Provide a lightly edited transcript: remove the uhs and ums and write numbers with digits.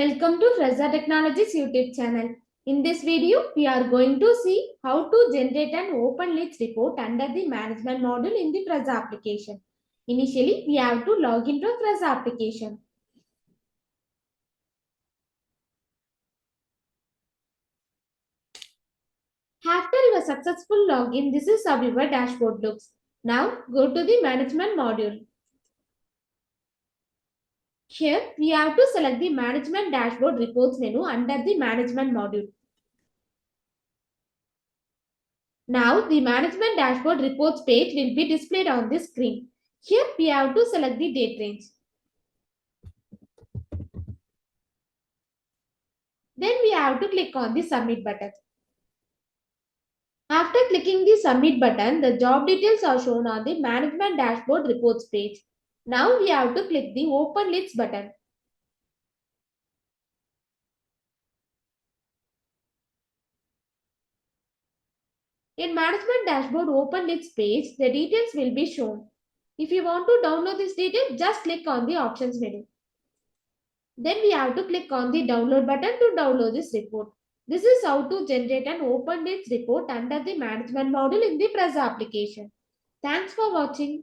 Welcome to Fresa Technologies YouTube channel. In this video, we are going to see how to generate an open leads report under the management module in the Fresa application. Initially, we have to log into a Fresa application. After your successful login, this is how your dashboard looks. Now, go to the management module. Here, we have to select the management dashboard reports menu under the management module. Now the management dashboard reports page will be displayed on the screen. Here we have to select the date range. Then we have to click on the submit button. After clicking the submit button, the job details are shown on the management dashboard reports page. Now we have to click the open leads button. In management dashboard open leads page, the details will be shown. If you want to download this detail, just click on the options menu. Then we have to click on the download button to download this report. This is how to generate an open leads report under the management module in the Fresa application. Thanks for watching.